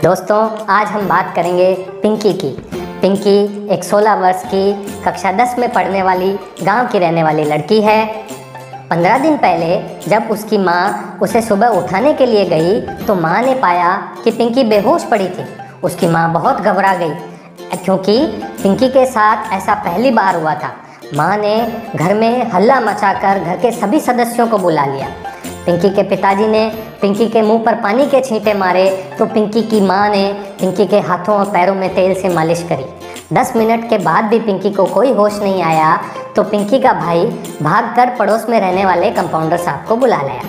दोस्तों, आज हम बात करेंगे पिंकी की। पिंकी एक 16 वर्ष की कक्षा 10 में पढ़ने वाली गांव की रहने वाली लड़की है। 15 दिन पहले जब उसकी मां उसे सुबह उठाने के लिए गई तो मां ने पाया कि पिंकी बेहोश पड़ी थी। उसकी मां बहुत घबरा गई क्योंकि पिंकी के साथ ऐसा पहली बार हुआ था। मां ने घर में हल्ला मचाकर घर के सभी सदस्यों को बुला लिया। पिंकी के पिताजी ने पिंकी के मुंह पर पानी के छींटे मारे तो पिंकी की मां ने पिंकी के हाथों और पैरों में तेल से मालिश करी। 10 मिनट के बाद भी पिंकी को कोई होश नहीं आया तो पिंकी का भाई भागकर पड़ोस में रहने वाले कंपाउंडर साहब को बुला लाया।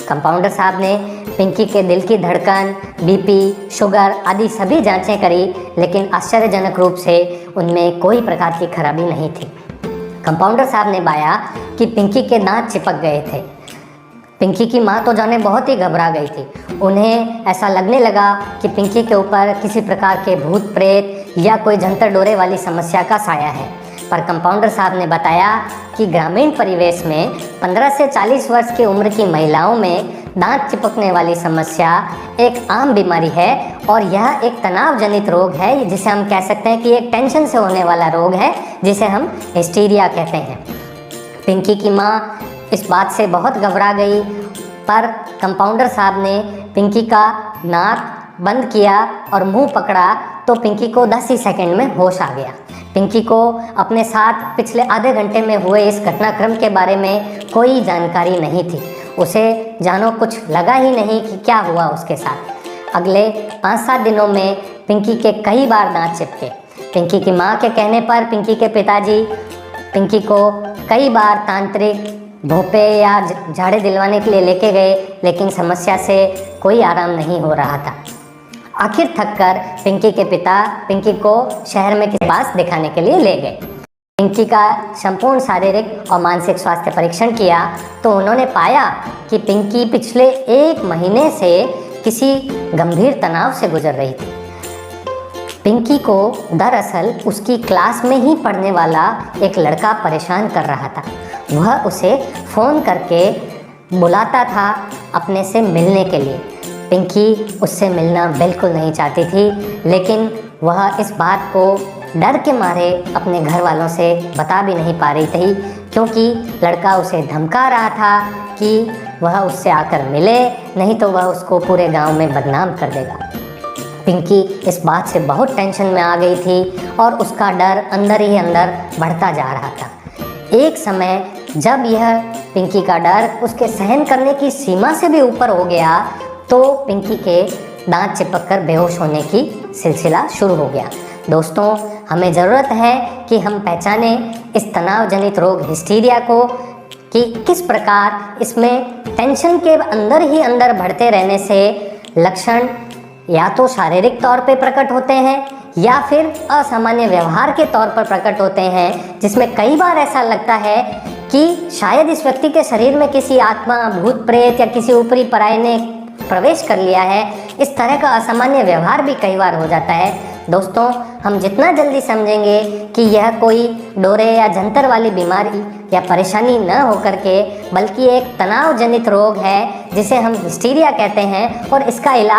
कंपाउंडर साहब ने पिंकी के दिल की धड़कन, बीपी, शुगर आदि सभी जांचें करी, लेकिन आश्चर्यजनक रूप से उनमें कोई प्रकार की खराबी नहीं थी। कंपाउंडर साहब ने पाया कि पिंकी के दांत चिपक गए थे। पिंकी की मां तो जाने बहुत ही घबरा गई थी। उन्हें ऐसा लगने लगा कि पिंकी के ऊपर किसी प्रकार के भूत प्रेत या कोई जंतर डोरे वाली समस्या का साया है। पर कंपाउंडर साहब ने बताया कि ग्रामीण परिवेश में 15 से 40 वर्ष की उम्र की महिलाओं में दांत चिपकने वाली समस्या एक आम बीमारी है और यह एक तनाव जनित रोग है, जिसे हम कह सकते हैं कि एक टेंशन से होने वाला रोग है, जिसे हम हिस्टीरिया कहते हैं। पिंकी की मां इस बात से बहुत घबरा गई, पर कंपाउंडर साहब ने पिंकी का नाक बंद किया और मुंह पकड़ा तो पिंकी को 10 ही सेकंड में होश आ गया। पिंकी को अपने साथ पिछले आधे घंटे में हुए इस घटनाक्रम के बारे में कोई जानकारी नहीं थी। उसे जानो कुछ लगा ही नहीं कि क्या हुआ उसके साथ। अगले 5-7 दिनों में पिंकी के कई बार दांत चिपके। पिंकी की माँ के कहने पर पिंकी के पिताजी पिंकी को कई बार तांत्रिक भोपे या झाड़े दिलवाने के लिए लेके गए, लेकिन समस्या से कोई आराम नहीं हो रहा था। आखिर थककर पिंकी के पिता पिंकी को शहर में किसी पास दिखाने के लिए ले गए। पिंकी का संपूर्ण शारीरिक और मानसिक स्वास्थ्य परीक्षण किया तो उन्होंने पाया कि पिंकी पिछले 1 महीने से किसी गंभीर तनाव से गुजर रही थी। पिंकी को दरअसल उसकी क्लास में ही पढ़ने वाला एक लड़का परेशान कर रहा था। वह उसे फ़ोन करके बुलाता था अपने से मिलने के लिए। पिंकी उससे मिलना बिल्कुल नहीं चाहती थी, लेकिन वह इस बात को डर के मारे अपने घर वालों से बता भी नहीं पा रही थी, क्योंकि लड़का उसे धमका रहा था कि वह उससे आकर मिले, नहीं तो वह उसको पूरे गांव में बदनाम कर देगा। पिंकी इस बात से बहुत टेंशन में आ गई थी और उसका डर अंदर ही अंदर बढ़ता जा रहा था। एक समय जब यह पिंकी का डर उसके सहन करने की सीमा से भी ऊपर हो गया तो पिंकी के दांत चिपककर बेहोश होने की सिलसिला शुरू हो गया। दोस्तों, हमें ज़रूरत है कि हम पहचाने इस तनाव जनित रोग हिस्टीरिया को कि किस प्रकार इसमें टेंशन के अंदर ही अंदर बढ़ते रहने से लक्षण या तो शारीरिक तौर पे प्रकट होते हैं या फिर असामान्य व्यवहार के तौर पर प्रकट होते हैं, जिसमें कई बार ऐसा लगता है कि शायद इस व्यक्ति के शरीर में किसी आत्मा, भूत प्रेत या किसी ऊपरी पराये ने प्रवेश कर लिया है। इस तरह का असामान्य व्यवहार भी कई बार हो जाता है। दोस्तों, हम जितना जल्दी समझेंगे कि यह कोई डोरे या जंतर वाली बीमारी या परेशानी न होकर के बल्कि एक तनाव जनित रोग है जिसे हम हिस्टीरिया कहते हैं और इसका इलाज